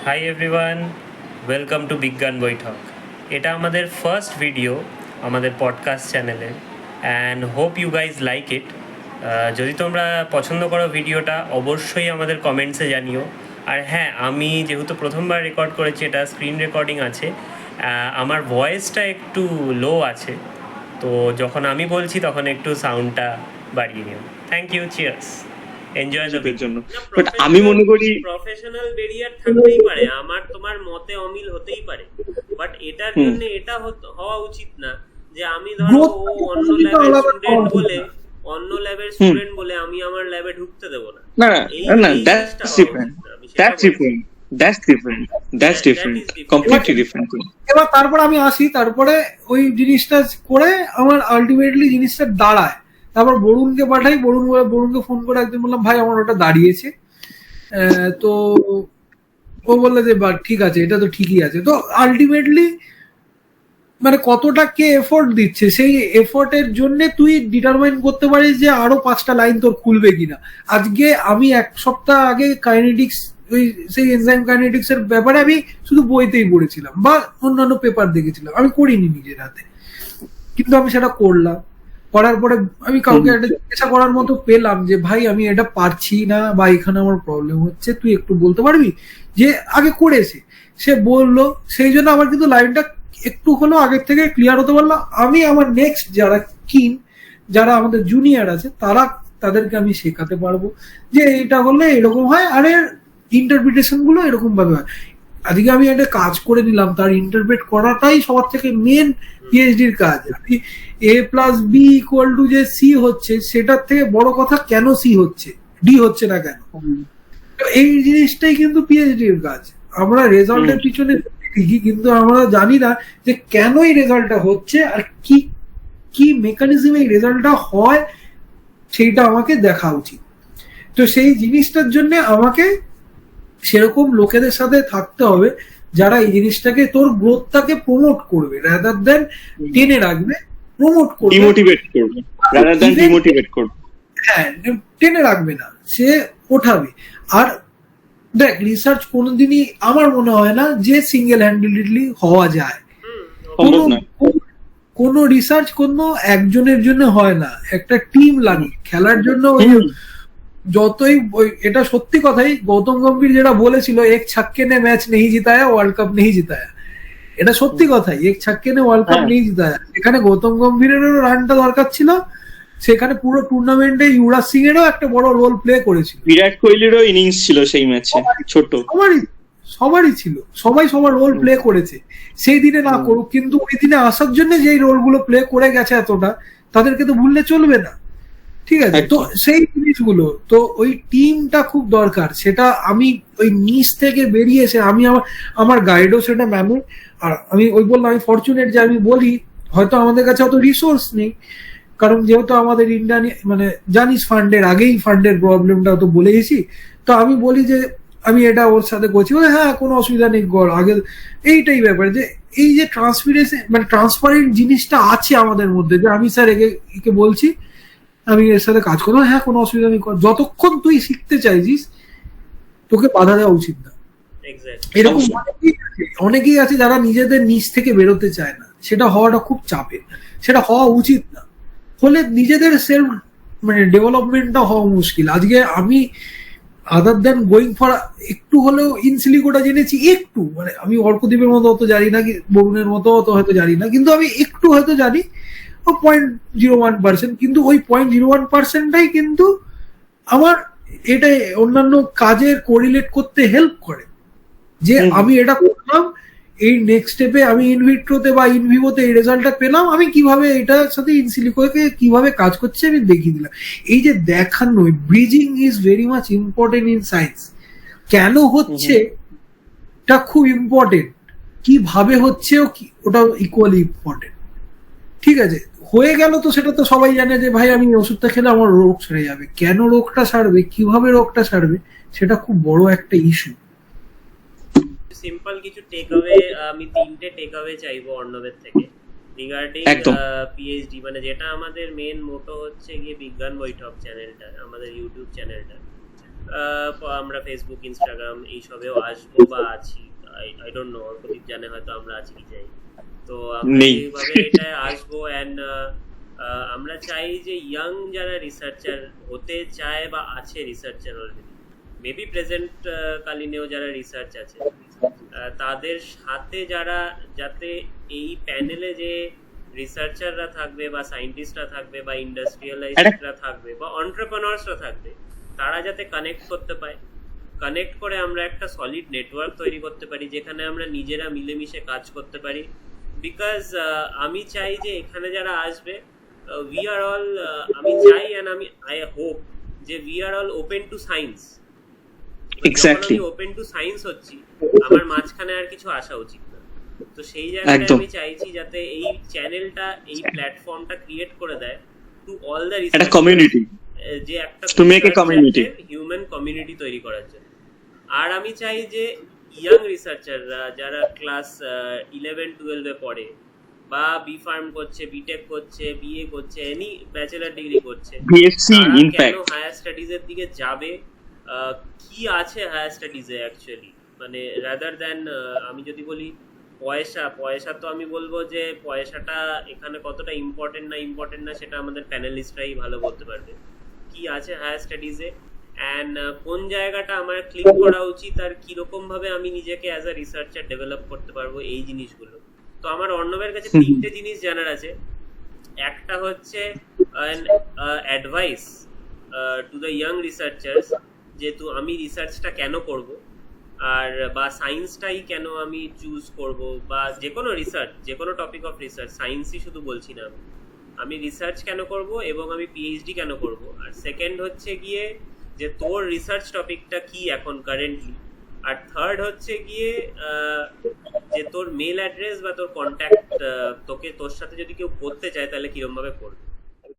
Hi everyone, welcome to বিজ্ঞান বৈঠক। এটা আমাদের ফার্স্ট ভিডিও আমাদের পডকাস্ট চ্যানেলে, and hope you guys like it. যদি তোমরা পছন্দ করো ভিডিওটা, অবশ্যই আমাদের কমেন্টসে জানিও। আর হ্যাঁ, আমি যেহেতু প্রথমবার রেকর্ড করেছি, এটা স্ক্রিন রেকর্ডিং আছে, আমার ভয়েসটা একটু লো আছে, তো যখন আমি বলছি তখন একটু সাউন্ডটা বাড়িয়ে নিও। Thank you, cheers, enjoy the এর জন্য বাট আমি মনে করি প্রফেশনাল ব্যারিয়ার থাকতেই পারে, আমার তোমার মতে অমিল হতেই পারে, বাট এটার জন্য এটা হওয়া উচিত না যে আমি ধরো অন্য ল্যাবের স্টুডেন্ট বলে আমি আমার ল্যাবে ঢুকতে দেবো না। না না, দ্যাটস ডিফারেন্ট কমপ্লিটলি ডিফারেন্ট। এবার তারপর আমি আসি, তারপরে ওই জিনিসটা করে আমার আলটিমেটলি জিনিসটা দাঁড়ায়। তারপর বরুণকে পাঠাই, বরুণকে ফোন করে একদিন বললাম, ভাই আমার ওটা দাঁড়িয়েছে। তো ও বললো যে বা ঠিক আছে, এটা তো ঠিকই আছে। তো আলটিমেটলি মানে কতটা কে এফোর্ট দিচ্ছে, সেই এফোর্টের জন্য তুই ডিটারমাইন করতে পারিস যে আরো 5টা লাইন তোর খুলবে কিনা। আজকে আমি এক সপ্তাহ আগে কাইনেটিক্স, ওই সেই এনজাইম কাইনেটিক্স এর ব্যাপারে আমি শুধু বইতেই পড়েছিলাম বা অন্যান্য পেপার দেখেছিলাম, আমি করিনি নিজের হাতে, কিন্তু আমি সেটা করলাম। করার পরে আমি কাউকে একটা জিজ্ঞাসা করার মতো পেলাম যে ভাই আমি এটা পারছি না বা এখানে আমার প্রবলেম হচ্ছে, তুই একটু বলতে পারবি, যে আগে করেছে সে বললো। সেই জন্য আমার কিন্তু লাইনটা একটু হলেও আগের থেকে ক্লিয়ার হতে পারলো। আমি আমার নেক্সট যারা যারা আমাদের জুনিয়র আছে তাদেরকে আমি শেখাতে পারবো যে এটা করলে এরকম হয়, আর এর ইন্টারপ্রিটেশন গুলো এরকম ভাবে হয়। আজকে আমি একটা কাজ করে নিলাম, তার ইন্টারপ্রেট করাটাই সবার থেকে মেন পিএইচডির কাজ। A+B = যে সি হচ্ছে, সেটার থেকে বড় কথা কেন সি হচ্ছে, ডি হচ্ছে না কেন, এই জিনিসটাই কিন্তু পিএইচডির কাজ। আমরা রেজাল্টের পিছনে ঠিকই, কিন্তু আমরা জানি না যে কেন এই রেজাল্টটা হচ্ছে আর কি কি মেকানিজমে এই রেজাল্টটা হয়, সেইটা আমাকে দেখা উচিত। তো সেই জিনিসটার জন্য আমাকে সেরকম লোকেদের সাথে থাকতে হবে যারা এই জিনিসটাকে, তোর গ্রোথটাকে প্রমোট করবে রাদার দেন টেনে রাখবে, প্রমোট করবে, ডিমোটিভেট করবে রাদার দেন ডিমোটিভেট করবে। হ্যাঁ, টেনে রাখবে না, সে ওঠাবে। আর দেখ, রিসার্চ কোনোদিনই আমার মনে হয় না যে সিঙ্গেল হ্যান্ডেডলি হওয়া যায়। কোনো রিসার্চ কোনো একজনের জন্য হয় না, একটা টিম লাগে খেলার জন্য। যতই এটা সত্যি কথাই, গৌতম গম্ভীর যেটা বলেছিল, এক ছক্কে নে ম্যাচ নেই জিতায়া, ওয়ার্ল্ড কাপ নেই জিতায়া, এটা সত্যি কথাই, এক ছক্কে নে ওয়ার্ল্ড কাপ নেই জিতায়া। এখানে গৌতম গম্ভীরেরও রানটা দরকার ছিল, সেখানে পুরো টুর্নামেন্টে যুবরাজ সিং এরও একটা বড় রোল প্লে করেছিল, বিরাট কোহলিরও ইনিংস ছিল সেই ম্যাচে, ছোট সবারই ছিল, সবাই সবার রোল প্লে করেছে। সেই দিনে না করুক, কিন্তু ওই দিনে আসার জন্য যেই রোল গুলো প্লে করে গেছে এতটা, তাদেরকে তো ভুললে চলবে না, ঠিক আছে? তো সেই জিনিসগুলো, তো ওই টিমটা খুব দরকার। সেটা আমি ওই নিচ থেকে বেরিয়ে এসে, আমি আমার গাইডও সেটা ম্যামে। আর আমি ওই বললাম, আমি ফরচুনেট যে আমি বলি হয়তো আমাদের কাছে অত রিসোর্স নেই, কারণ যেহেতু আমাদের ইন্ডিয়ান মানে জানিস ফান্ডের আগেই ফান্ডের প্রবলেমটা তো বলে গেছি। তো আমি বলি যে আমি এটা ওর সাথে করছি, হ্যাঁ কোনো অসুবিধা নেই, গড় আগে এইটাই ব্যাপার, যে এই যে ট্রান্সপারেন্সি মানে ট্রান্সপারেন্ট জিনিসটা আছে আমাদের মধ্যে, যে আমি স্যার একে বলছি আমি এর সাথে কাজ করবো, হ্যাঁ কোনো অসুবিধা নেই, যতক্ষণ তুই শিখতে চাইছিস তোকে বাধা দেওয়া উচিত না। এরকম অনেকেই আছে যারা নিজেদের নিচ থেকে বেরোতে চায় না, সেটা হওয়াটা খুব চাপের, সেটা হওয়া উচিত না। হলে নিজেদের সেলফ মানে ডেভেলপমেন্টটা হওয়া মুশকিল। আজকে আমি আদার দেন গোয়িং ফর একটু হলেও ইনসিলিকোটা জেনেছি, একটু, মানে আমি অর্কদ্বীপের মতো অত জানি না, বরুণের মতো অত হয়তো জানি না, কিন্তু আমি একটু হয়তো জানি, 0.01%, কিন্তু ওই 0.01%টাই কিন্তু আমার এটা অন্যান্য কাজের কোরিলেট করতে হেল্প করে। যে আমি এটা করলাম, এই নেক্সট স্টেপে আমি ইনভিট্রোতে বা ইনভিভোতে এই রেজাল্টটা পেলাম, আমি কিভাবে এটার সাথে ইনসিলিকোকে কিভাবে কাজ করছে আমি দেখিয়ে দিলাম। এই যে দেখানো, bridging is very much important in science. কেন হচ্ছে এটা খুব ইম্পর্টেন্ট, কিভাবে হচ্ছে ওটা ইকুয়ালি ইম্পর্টেন্ট, ঠিক আছে? হয়ে গেল তো সেটা তো সবাই জানে যে ভাই আমি ওষুধটা খেলে আমার রোগ সেরে যাবে, কেন রোগটা সারবে, কিভাবে রোগটা সারবে, সেটা খুব বড় একটা ইস্যু। সিম্পল কিছু টেক অ্যাওয়ে, আমি 3টে টেক অ্যাওয়ে চাইবো অর্ণবের থেকে রিগার্ডিং পিএইচডি, মানে যেটা আমাদের মেন মোটো হচ্ছে গিয়ে বিজ্ঞান বৈঠক চ্যানেলটা, আমাদের ইউটিউব চ্যানেলটা। আমরা ফেসবুক ইনস্টাগ্রাম এইসবেও আসবো বা আছি, আই ডোন্ট নো, অল্পদীপ জানে হয়তো আমরা আছি কি যাই। তো আমরা নেই। এইভাবে এটা আসবো অ্যান্ড আমরা চাই যে ইয়াং যারা রিসার্চার হতে চায় বা আছে রিসার্চার অলরেডি, মেবি প্রেজেন্ট কালীনেও যারা রিসার্চ আছে, তাদের সাথে যারা, যাতে এই প্যানেলে যে রিসার্চাররা থাকবে বা সায়েন্টিস্টরা থাকবে বা ইন্ডাস্ট্রিয়ালাইস্টরা থাকবে বা এন্টারপ্রেনার্সরা থাকবে, তারা যাতে কানেক্ট করতে পায়, কানেক্ট করে আমরা একটা সলিড নেটওয়ার্ক তৈরি করতে পারি যেখানে আমরা নিজেরা মিলেমিশে কাজ করতে পারি। বিকজ আমি চাই যে এখানে যারা আসবে, উই আর অল, আমি চাই অ্যান্ড আই হোপ যে we are all open to science. Exactly, open to science হচ্ছি, আমার মাঝখানে আর কিছু আসা উচিত না। তো সেই জায়গায় একদম। আমি চাইছি যাতে এই চ্যানেলটা, এই প্ল্যাটফর্মটা ক্রিয়েট করে দেয় টু অল দ্য একটা কমিউনিটি, যে একটা To make a community. Human community তৈরি করার জন্য। আর আমি চাই যে ইয়াং রিসার্চাররা যারা ক্লাস 11-12 পড়ে বা বি ফার্ম করছে, বিটেক করছে, বিএ করছে, এনি ব্যাচেলার ডিগ্রি করছে, বিএসসি তারা কেন ইনফ্যাক্ট, হায়ার স্টাডিজ এর দিকে যাবে, কি আছে হায়ার স্টাডিজে অ্যাকচুয়ালি, মানে রাদার দ্যান, আমি যদি বলি পয়সা তো আমি বলবো যে পয়সাটা এখানে কতটা ইম্পর্টেন্ট না সেটা আমাদের প্যানেলিস্টরাই ভালো বলতে পারবে। কি আছে হায়ার স্টাডিজে অ্যান্ড কোন জায়গাটা আমার ক্লিক করা উচিত আর কিরকম ভাবে আমি নিজেকে অ্যাজ আ রিসার্চার ডেভেলপ করতে পারবো, এই জিনিসগুলো। তো আমার অর্ণবের কাছে তিনটে জিনিস জানার আছে। একটা হচ্ছে advice to the young researchers, যেহেতু আমি রিসার্চটা কেন করব, আর বা সায়েন্সটাই কেন আমি চুজ করব, বা যে কোনো রিসার্চ, যে কোনো টপিক অফ রিসার্চ, সায়েন্সই শুধু বলছি না আমি রিসার্চ কেন করব এবং আমি পিএইচডি কেন করব। আর সেকেন্ড হচ্ছে গিয়ে যে তোর রিসার্চ টপিকটা কি এখন কারেন্টলি। আর থার্ড হচ্ছে গিয়ে যে তোর মেল অ্যাড্রেস বা তোর কন্ট্যাক্ট, তোর সাথে যদি কেউ করতে চায় তাহলে কিরম ভাবে করবে।